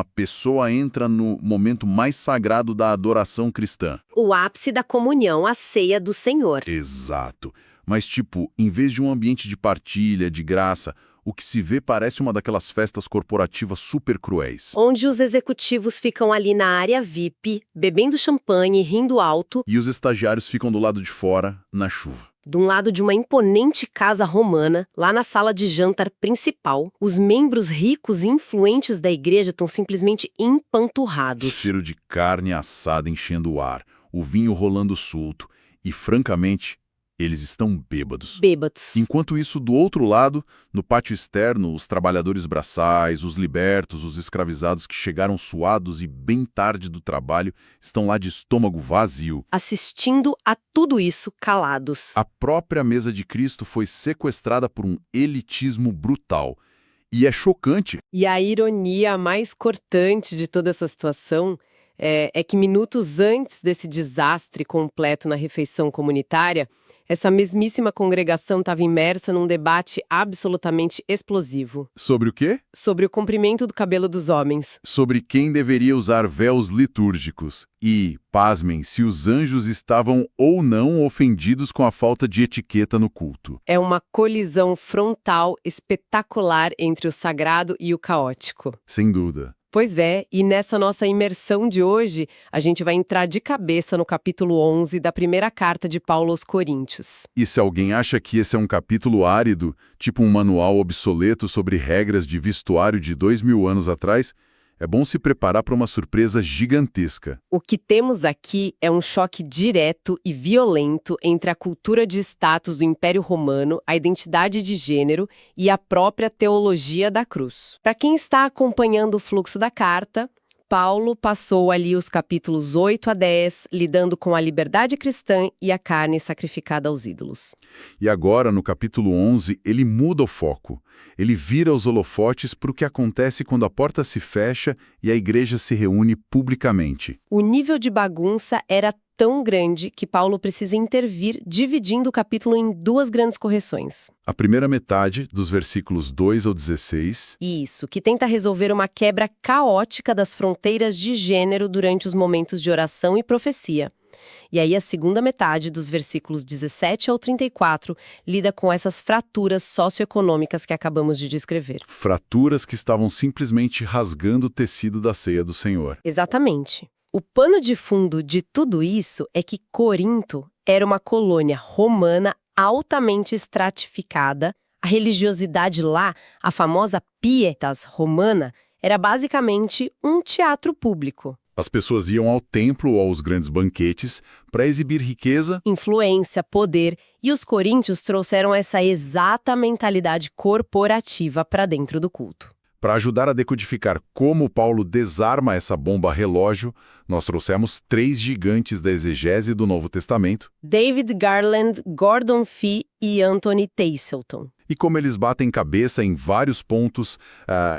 a pessoa entra no momento mais sagrado da adoração cristã. O ápice da comunhão, a ceia do Senhor. Exato. Mas, em vez de um ambiente de partilha, de graça, o que se vê parece uma daquelas festas corporativas super cruéis. Onde os executivos ficam ali na área VIP, bebendo champanhe e rindo alto, E os estagiários ficam do lado de fora, na chuva. de um lado de uma imponente casa romana, lá na sala de jantar principal, os membros ricos e influentes da igreja estão simplesmente empanturrados. Cheiro de carne assada enchendo o ar, o vinho rolando solto e, francamente, eles estão bêbados. Bêbados. Enquanto isso, do outro lado, no pátio externo, os trabalhadores braçais, os libertos, os escravizados que chegaram suados e bem tarde do trabalho, estão lá de estômago vazio. Assistindo a tudo isso calados. A própria mesa de Cristo foi sequestrada por um elitismo brutal. E é chocante. E a ironia mais cortante de toda essa situação é que minutos antes desse desastre completo na refeição comunitária, essa mesmíssima congregação estava imersa num debate absolutamente explosivo. Sobre o quê? Sobre o comprimento do cabelo dos homens. Sobre quem deveria usar véus litúrgicos. E, pasmem, se os anjos estavam ou não ofendidos com a falta de etiqueta no culto. É uma colisão frontal espetacular entre o sagrado e o caótico. Sem dúvida. Pois é, e nessa nossa imersão de hoje, a gente vai entrar de cabeça no capítulo 11 da primeira carta de Paulo aos Coríntios. E se alguém acha que esse é um capítulo árido, tipo um manual obsoleto sobre regras de vestuário de 2000 anos atrás, é bom se preparar para uma surpresa gigantesca. O que temos aqui é um choque direto e violento entre a cultura de status do Império Romano, a identidade de gênero e a própria teologia da cruz. Para quem está acompanhando o fluxo da carta, Paulo passou ali os capítulos 8 a 10, lidando com a liberdade cristã e a carne sacrificada aos ídolos. E agora, no capítulo 11, ele muda o foco. Ele vira os holofotes para o que acontece quando a porta se fecha e a igreja se reúne publicamente. O nível de bagunça era tão grande que Paulo precisa intervir, dividindo o capítulo em duas grandes correções. A primeira metade, dos versículos 2 ao 16, Isso, que tenta resolver uma quebra caótica das fronteiras de gênero durante os momentos de oração e profecia. E aí a segunda metade, dos versículos 17 ao 34, lida com essas fraturas socioeconômicas que acabamos de descrever. fraturas que estavam simplesmente rasgando o tecido da ceia do Senhor. Exatamente. O pano de fundo de tudo isso é que Corinto era uma colônia romana altamente estratificada. A religiosidade lá, a famosa pietas romana, era basicamente um teatro público. As pessoas iam ao templo ou aos grandes banquetes para exibir riqueza. Influência, poder, e os coríntios trouxeram essa exata mentalidade corporativa para dentro do culto. Para ajudar a decodificar como Paulo desarma essa bomba relógio, nós trouxemos 3 gigantes da exegese do Novo Testamento. David Garland, Gordon Fee e Anthony Tasselton. E como eles batem cabeça em vários pontos,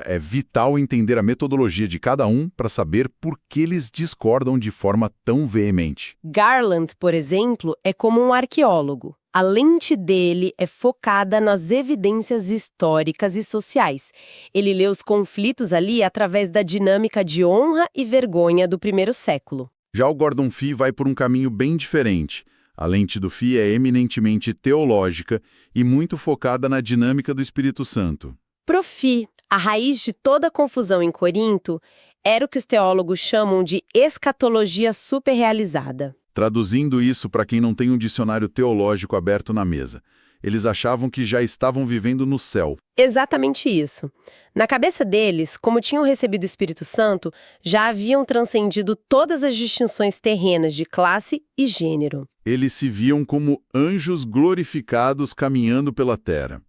é vital entender a metodologia de cada um para saber por que eles discordam de forma tão veemente. Garland, por exemplo, é como um arqueólogo. A lente dele é focada nas evidências históricas e sociais. Ele lê os conflitos ali através da dinâmica de honra e vergonha do primeiro século. Já o Gordon Fee vai por um caminho bem diferente. A lente do Fee é eminentemente teológica e muito focada na dinâmica do Espírito Santo. Pro Fee, a raiz de toda a confusão em Corinto era o que os teólogos chamam de escatologia superrealizada. Traduzindo isso para quem não tem um dicionário teológico aberto na mesa, eles achavam que já estavam vivendo no céu. Exatamente isso. Na cabeça deles, como tinham recebido o Espírito Santo, já haviam transcendido todas as distinções terrenas de classe e gênero. Eles se viam como anjos glorificados caminhando pela terra.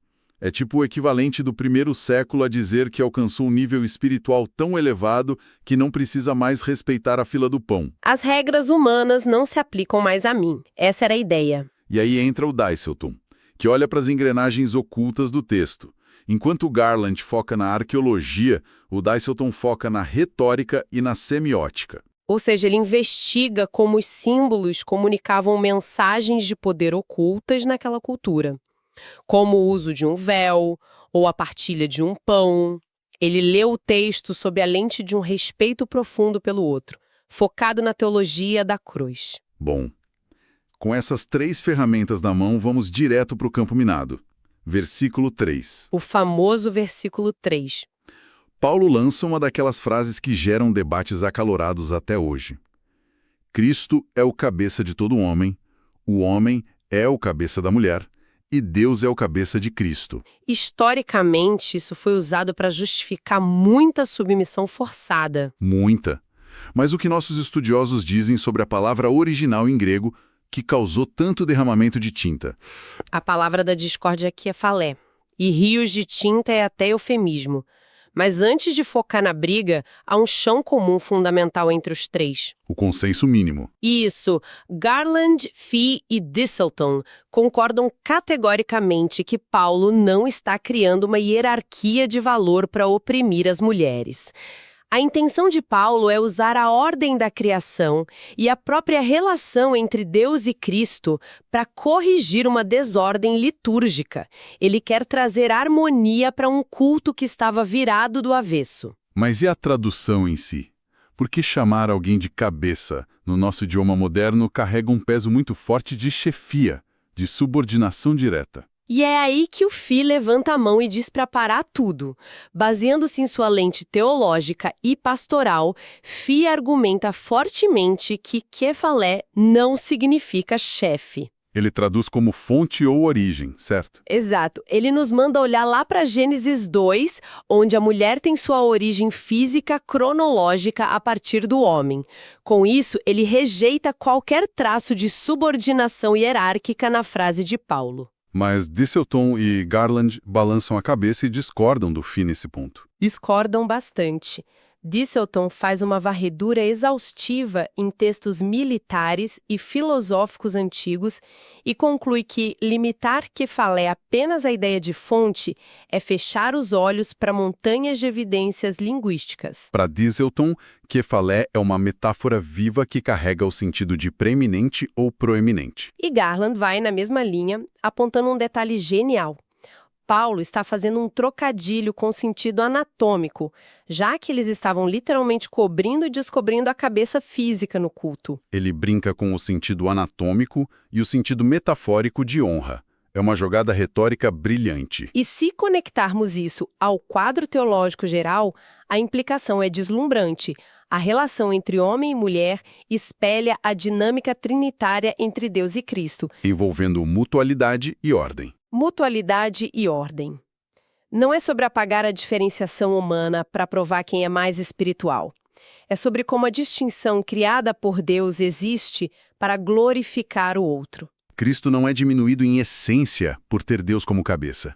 É tipo o equivalente do primeiro século a dizer que alcançou um nível espiritual tão elevado que não precisa mais respeitar a fila do pão. As regras humanas não se aplicam mais a mim. Essa era a ideia. E aí entra o Tasselton, que olha para as engrenagens ocultas do texto. Enquanto o Garland foca na arqueologia, o Tasselton foca na retórica e na semiótica. Ou seja, ele investiga como os símbolos comunicavam mensagens de poder ocultas naquela cultura. Como o uso de um véu, ou a partilha de um pão. Ele leu o texto sob a lente de um respeito profundo pelo outro, focado na teologia da cruz. Bom, com essas 3 ferramentas na mão, vamos direto para o campo minado. Versículo 3. O famoso versículo 3. Paulo lança uma daquelas frases que geram debates acalorados até hoje. Cristo é o cabeça de todo homem, o homem é o cabeça da mulher, e Deus é o cabeça de Cristo. Historicamente, isso foi usado para justificar muita submissão forçada. Muita. Mas o que nossos estudiosos dizem sobre a palavra original em grego que causou tanto derramamento de tinta? A palavra da discórdia aqui é falé, e rios de tinta é até eufemismo. Mas antes de focar na briga, há um chão comum fundamental entre os 3. O consenso mínimo. Isso. Garland, Fee e Disselton concordam categoricamente que Paulo não está criando uma hierarquia de valor para oprimir as mulheres. A intenção de Paulo é usar a ordem da criação e a própria relação entre Deus e Cristo para corrigir uma desordem litúrgica. Ele quer trazer harmonia para um culto que estava virado do avesso. Mas e a tradução em si? Por que chamar alguém de cabeça, no nosso idioma moderno, carrega um peso muito forte de chefia, de subordinação direta? E é aí que o Fee levanta a mão e diz para parar tudo. Baseando-se em sua lente teológica e pastoral, Fee argumenta fortemente que kefalé não significa chefe. Ele traduz como fonte ou origem, certo? Exato. Ele nos manda olhar lá para Gênesis 2, onde a mulher tem sua origem física cronológica a partir do homem. Com isso, ele rejeita qualquer traço de subordinação hierárquica na frase de Paulo. Mas Disselton e Garland balançam a cabeça e discordam do Fee nesse ponto. Discordam bastante. Disselton faz uma varredura exaustiva em textos militares e filosóficos antigos e conclui que limitar kefalé apenas à ideia de fonte é fechar os olhos para montanhas de evidências linguísticas. Para Disselton, kefalé é uma metáfora viva que carrega o sentido de preeminente ou proeminente. E Garland vai na mesma linha, apontando um detalhe genial. Paulo está fazendo um trocadilho com sentido anatômico, já que eles estavam literalmente cobrindo e descobrindo a cabeça física no culto. Ele brinca com o sentido anatômico e o sentido metafórico de honra. É uma jogada retórica brilhante. E se conectarmos isso ao quadro teológico geral, a implicação é deslumbrante. A relação entre homem e mulher espelha a dinâmica trinitária entre Deus e Cristo, envolvendo mutualidade e ordem. Mutualidade e ordem. Não é sobre apagar a diferenciação humana para provar quem é mais espiritual. É sobre como a distinção criada por Deus existe para glorificar o outro. Cristo não é diminuído em essência por ter Deus como cabeça.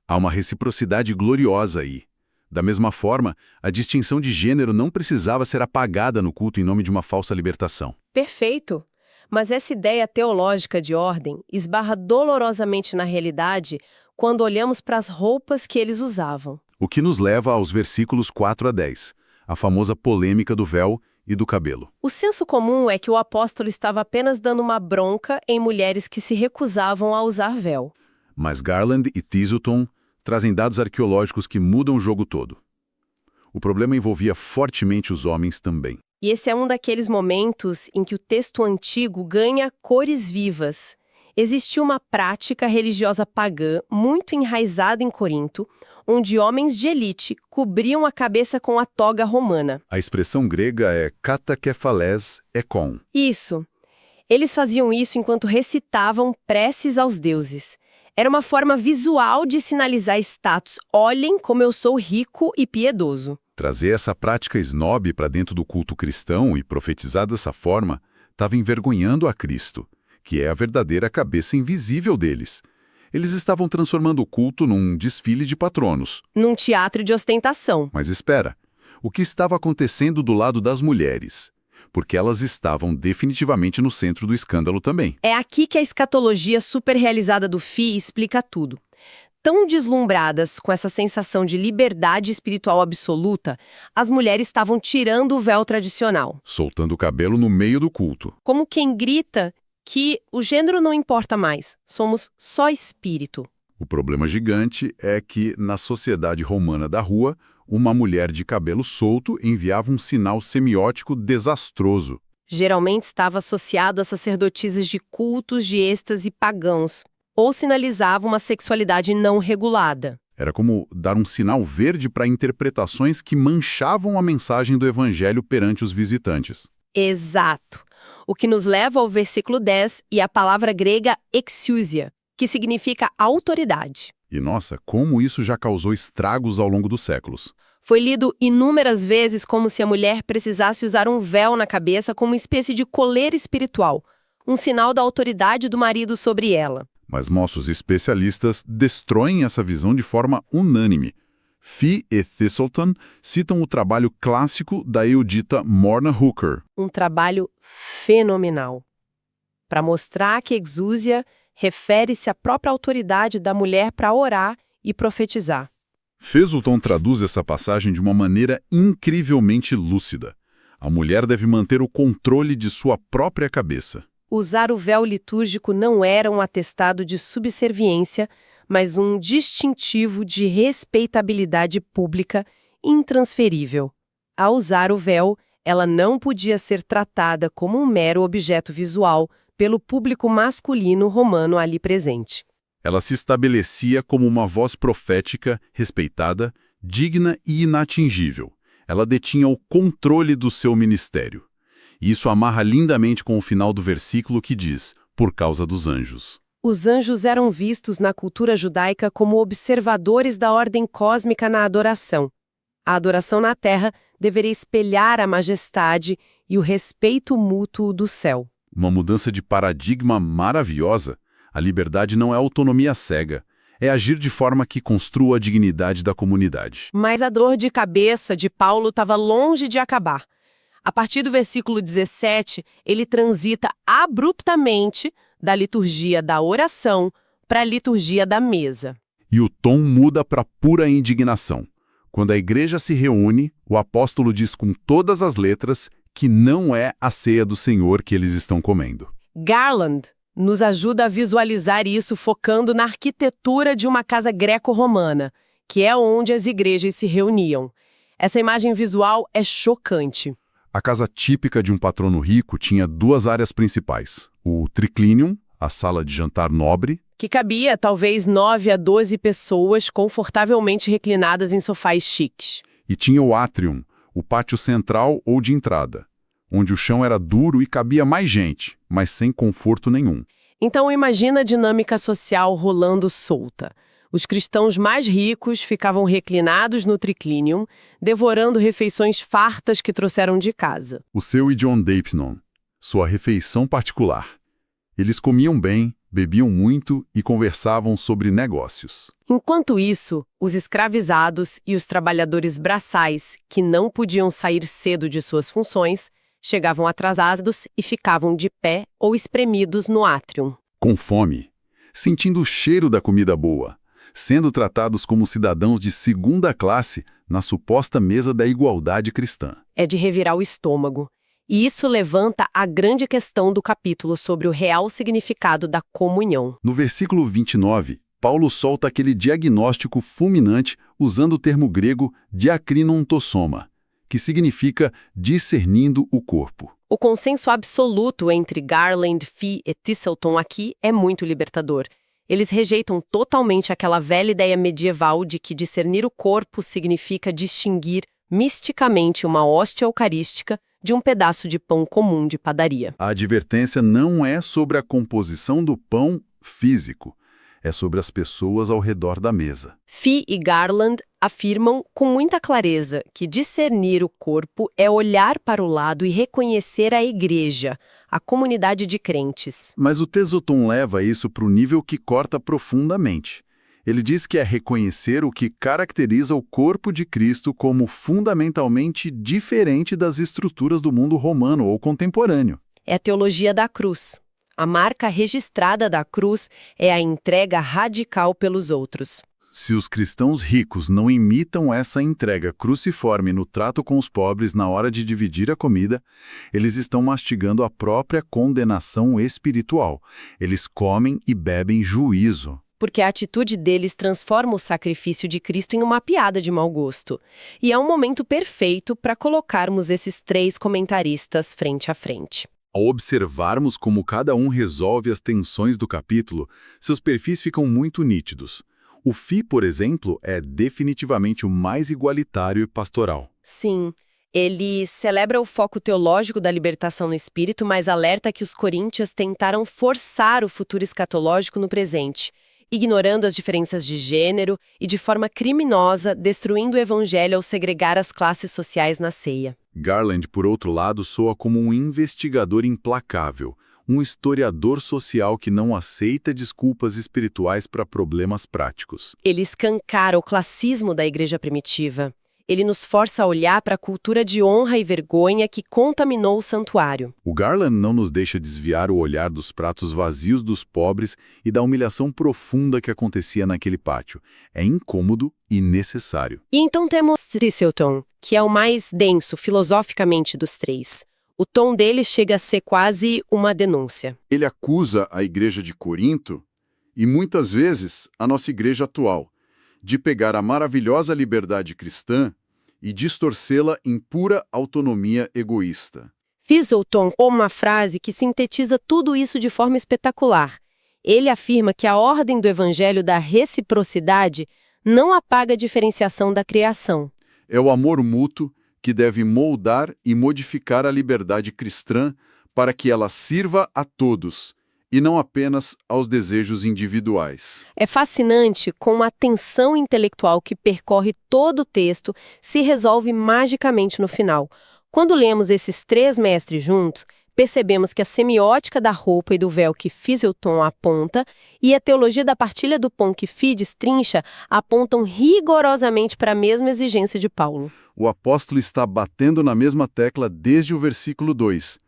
Há uma reciprocidade gloriosa aí. Da mesma forma, a distinção de gênero não precisava ser apagada no culto em nome de uma falsa libertação. Perfeito. Mas essa ideia teológica de ordem esbarra dolorosamente na realidade quando olhamos para as roupas que eles usavam. O que nos leva aos versículos 4 a 10, a famosa polêmica do véu e do cabelo. O senso comum é que o apóstolo estava apenas dando uma bronca em mulheres que se recusavam a usar véu. Mas Garland e Disselton trazem dados arqueológicos que mudam o jogo todo. O problema envolvia fortemente os homens também. E esse é um daqueles momentos em que o texto antigo ganha cores vivas. Existia uma prática religiosa pagã muito enraizada em Corinto, onde homens de elite cobriam a cabeça com a toga romana. A expressão grega é katakefales ekon. Isso. Eles faziam isso enquanto recitavam preces aos deuses. Era uma forma visual de sinalizar status. Olhem como eu sou rico e piedoso. Trazer essa prática snob para dentro do culto cristão e profetizar dessa forma estava envergonhando a Cristo, que é a verdadeira cabeça invisível deles. Eles estavam transformando o culto num desfile de patronos. Num teatro de ostentação. Mas espera, o que estava acontecendo do lado das mulheres? Porque elas estavam definitivamente no centro do escândalo também. É aqui que a escatologia superrealizada do Fee explica tudo. Tão deslumbradas com essa sensação de liberdade espiritual absoluta, as mulheres estavam tirando o véu tradicional. Soltando o cabelo no meio do culto. Como quem grita que o gênero não importa mais, somos só espírito. O problema gigante é que, na sociedade romana da rua, uma mulher de cabelo solto enviava um sinal semiótico desastroso. Geralmente estava associado a sacerdotisas de cultos de êxtase pagãos, ou sinalizava uma sexualidade não regulada. Era como dar um sinal verde para interpretações que manchavam a mensagem do evangelho perante os visitantes. Exato. O que nos leva ao versículo 10 e a palavra grega exousia, que significa autoridade. E nossa, como isso já causou estragos ao longo dos séculos. Foi lido inúmeras vezes como se a mulher precisasse usar um véu na cabeça como uma espécie de coleira espiritual, um sinal da autoridade do marido sobre ela. Mas nossos especialistas destroem essa visão de forma unânime. Fee e Thistleton citam o trabalho clássico da erudita Morna Hooker. Um trabalho fenomenal. Para mostrar que exousia refere-se à própria autoridade da mulher para orar e profetizar. Thistleton traduz essa passagem de uma maneira incrivelmente lúcida. A mulher deve manter o controle de sua própria cabeça. Usar o véu litúrgico não era um atestado de subserviência, mas um distintivo de respeitabilidade pública intransferível. Ao usar o véu, ela não podia ser tratada como um mero objeto visual pelo público masculino romano ali presente. Ela se estabelecia como uma voz profética, respeitada, digna e inatingível. Ela detinha o controle do seu ministério. E isso amarra lindamente com o final do versículo que diz, por causa dos anjos. Os anjos eram vistos na cultura judaica como observadores da ordem cósmica na adoração. A adoração na terra deveria espelhar a majestade e o respeito mútuo do céu. Uma mudança de paradigma maravilhosa. A liberdade não é autonomia cega, é agir de forma que construa a dignidade da comunidade. Mas a dor de cabeça de Paulo estava longe de acabar. A partir do versículo 17, ele transita abruptamente da liturgia da oração para a liturgia da mesa. E o tom muda para pura indignação. Quando a igreja se reúne, o apóstolo diz com todas as letras que não é a ceia do Senhor que eles estão comendo. Garland nos ajuda a visualizar isso focando na arquitetura de uma casa greco-romana, que é onde as igrejas se reuniam. Essa imagem visual é chocante. A casa típica de um patrono rico tinha duas áreas principais. O triclinium, a sala de jantar nobre, que cabia talvez 9 a 12 pessoas confortavelmente reclinadas em sofás chiques. E tinha o atrium, o pátio central ou de entrada, onde o chão era duro e cabia mais gente, mas sem conforto nenhum. Então imagina a dinâmica social rolando solta. Os cristãos mais ricos ficavam reclinados no triclinium, devorando refeições fartas que trouxeram de casa. O seu e John Dapnon, sua refeição particular. Eles comiam bem, bebiam muito e conversavam sobre negócios. Enquanto isso, os escravizados e os trabalhadores braçais, que não podiam sair cedo de suas funções, chegavam atrasados e ficavam de pé ou espremidos no átrium. Com fome, sentindo o cheiro da comida boa, sendo tratados como cidadãos de segunda classe na suposta mesa da igualdade cristã. É de revirar o estômago. E isso levanta a grande questão do capítulo sobre o real significado da comunhão. No versículo 29, Paulo solta aquele diagnóstico fulminante usando o termo grego diakrinon-tosoma, que significa discernindo o corpo. O consenso absoluto entre Garland, Fee e Thistleton aqui é muito libertador. Eles rejeitam totalmente aquela velha ideia medieval de que discernir o corpo significa distinguir misticamente uma hóstia eucarística de um pedaço de pão comum de padaria. A advertência não é sobre a composição do pão físico, é sobre as pessoas ao redor da mesa. Fee e Garland afirmam com muita clareza que discernir o corpo é olhar para o lado e reconhecer a igreja, a comunidade de crentes. Mas o Thistleton leva isso para o nível que corta profundamente. Ele diz que é reconhecer o que caracteriza o corpo de Cristo como fundamentalmente diferente das estruturas do mundo romano ou contemporâneo. É a teologia da cruz. A marca registrada da cruz é a entrega radical pelos outros. Se os cristãos ricos não imitam essa entrega cruciforme no trato com os pobres na hora de dividir a comida, eles estão mastigando a própria condenação espiritual. Eles comem e bebem juízo. porque a atitude deles transforma o sacrifício de Cristo em uma piada de mau gosto. E é um momento perfeito para colocarmos esses 3 comentaristas frente a frente. Ao observarmos como cada um resolve as tensões do capítulo, seus perfis ficam muito nítidos. O Fee, por exemplo, é definitivamente o mais igualitário e pastoral. Sim, ele celebra o foco teológico da libertação no espírito, mas alerta que os coríntios tentaram forçar o futuro escatológico no presente, ignorando as diferenças de gênero e de forma criminosa, destruindo o evangelho ao segregar as classes sociais na ceia. Garland, por outro lado, soa como um investigador implacável, um historiador social que não aceita desculpas espirituais para problemas práticos. Ele escancara o classismo da igreja primitiva. Ele nos força a olhar para a cultura de honra e vergonha que contaminou o santuário. O Garland não nos deixa desviar o olhar dos pratos vazios dos pobres e da humilhação profunda que acontecia naquele pátio. É incômodo e necessário. E então temos Thistleton, que é o mais denso filosoficamente dos 3. O tom dele chega a ser quase uma denúncia. Ele acusa a igreja de Corinto, e muitas vezes a nossa igreja atual, de pegar a maravilhosa liberdade cristã e distorcê-la em pura autonomia egoísta. Thistleton é uma frase que sintetiza tudo isso de forma espetacular. Ele afirma que a ordem do evangelho da reciprocidade não apaga a diferenciação da criação. É o amor mútuo que deve moldar e modificar a liberdade cristã para que ela sirva a todos, e não apenas aos desejos individuais. É fascinante como a tensão intelectual que percorre todo o texto se resolve magicamente no final. Quando lemos esses 3 mestres juntos, percebemos que a semiótica da roupa e do véu que Thistleton aponta e a teologia da partilha do pão que Fee destrincha apontam rigorosamente para a mesma exigência de Paulo. O apóstolo está batendo na mesma tecla desde o versículo 2.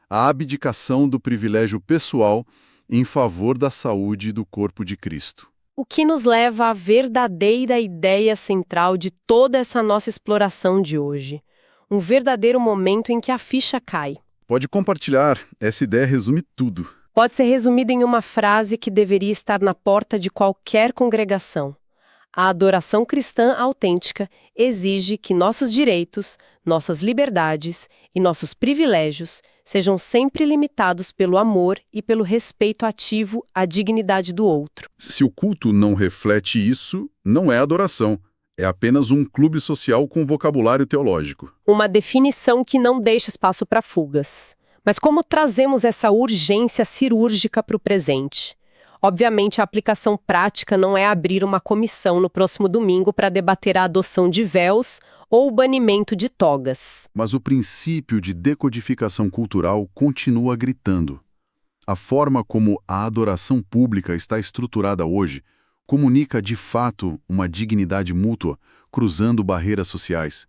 A abdicação do privilégio pessoal em favor da saúde do corpo de Cristo. O que nos leva à verdadeira ideia central de toda essa nossa exploração de hoje. Um verdadeiro momento em que a ficha cai. Pode compartilhar, essa ideia resume tudo. Pode ser resumida em uma frase que deveria estar na porta de qualquer congregação. A adoração cristã autêntica exige que nossos direitos, nossas liberdades e nossos privilégios sejam sempre limitados pelo amor e pelo respeito ativo à dignidade do outro. Se o culto não reflete isso, não é adoração. É apenas um clube social com vocabulário teológico. Uma definição que não deixa espaço para fugas. Mas como trazemos essa urgência cirúrgica para o presente? Obviamente, a aplicação prática não é abrir uma comissão no próximo domingo para debater a adoção de véus ou o banimento de togas. Mas o princípio de decodificação cultural continua gritando. A forma como a adoração pública está estruturada hoje comunica de fato uma dignidade mútua, cruzando barreiras sociais,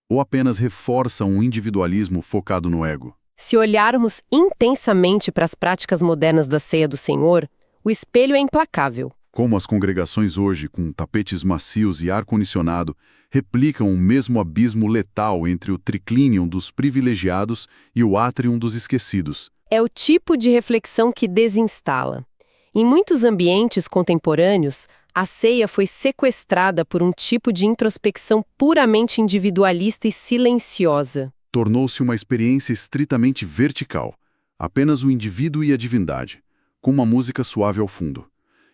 ou apenas reforça um individualismo focado no ego? Se olharmos intensamente para as práticas modernas da ceia do Senhor, o espelho é implacável. Como as congregações hoje, com tapetes macios e ar-condicionado, replicam o mesmo abismo letal entre o triclinium dos privilegiados e o átrium dos esquecidos. É o tipo de reflexão que desinstala. Em muitos ambientes contemporâneos, a ceia foi sequestrada por um tipo de introspecção puramente individualista e silenciosa. Tornou-se uma experiência estritamente vertical, apenas o indivíduo e a divindade, com uma música suave ao fundo,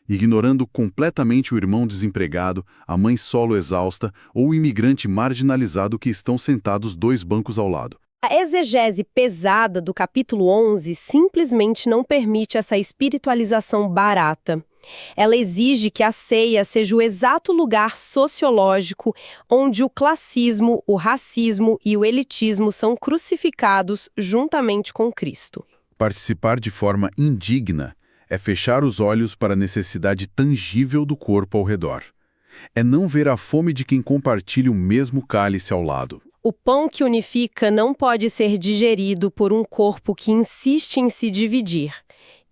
ignorando completamente o irmão desempregado, a mãe solo exausta ou o imigrante marginalizado que estão sentados 2 bancos ao lado. A exegese pesada do capítulo 11 simplesmente não permite essa espiritualização barata. Ela exige que a ceia seja o exato lugar sociológico onde o classismo, o racismo e o elitismo são crucificados juntamente com Cristo. Participar de forma indigna é fechar os olhos para a necessidade tangível do corpo ao redor. É não ver a fome de quem compartilha o mesmo cálice ao lado. O pão que unifica não pode ser digerido por um corpo que insiste em se dividir.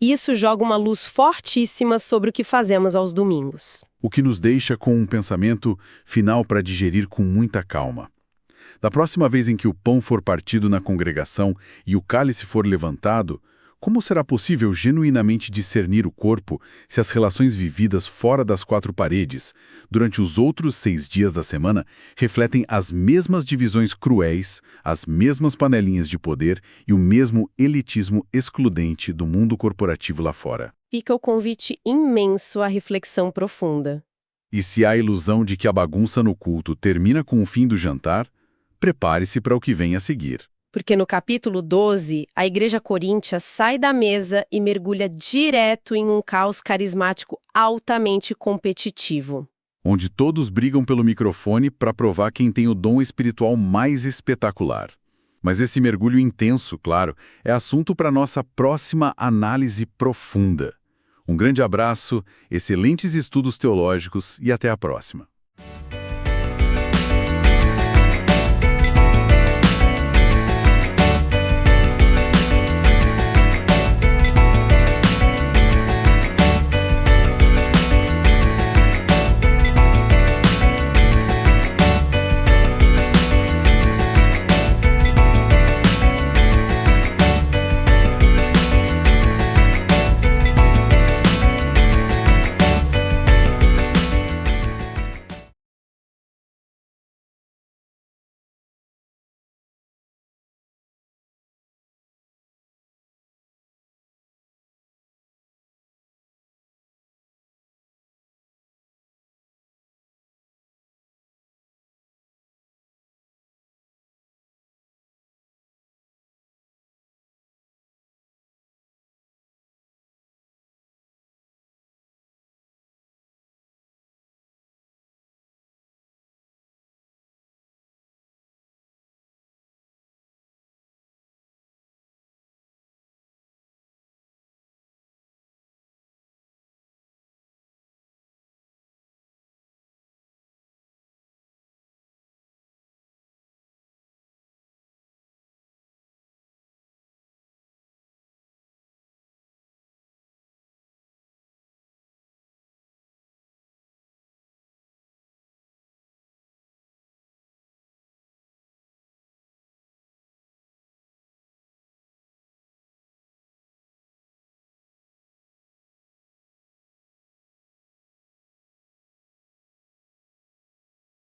Isso joga uma luz fortíssima sobre o que fazemos aos domingos. O que nos deixa com um pensamento final para digerir com muita calma. Da próxima vez em que o pão for partido na congregação e o cálice for levantado, Como será possível genuinamente discernir o corpo se as relações vividas fora das quatro paredes, durante os outros 6 dias da semana, refletem as mesmas divisões cruéis, as mesmas panelinhas de poder e o mesmo elitismo excludente do mundo corporativo lá fora? Fica o convite imenso à reflexão profunda. E se há a ilusão de que a bagunça no culto termina com o fim do jantar, prepare-se para o que vem a seguir. Porque no capítulo 12, a Igreja Coríntia sai da mesa e mergulha direto em um caos carismático altamente competitivo. Onde todos brigam pelo microfone para provar quem tem o dom espiritual mais espetacular. Mas esse mergulho intenso, claro, é assunto para nossa próxima análise profunda. Um grande abraço, excelentes estudos teológicos e até a próxima.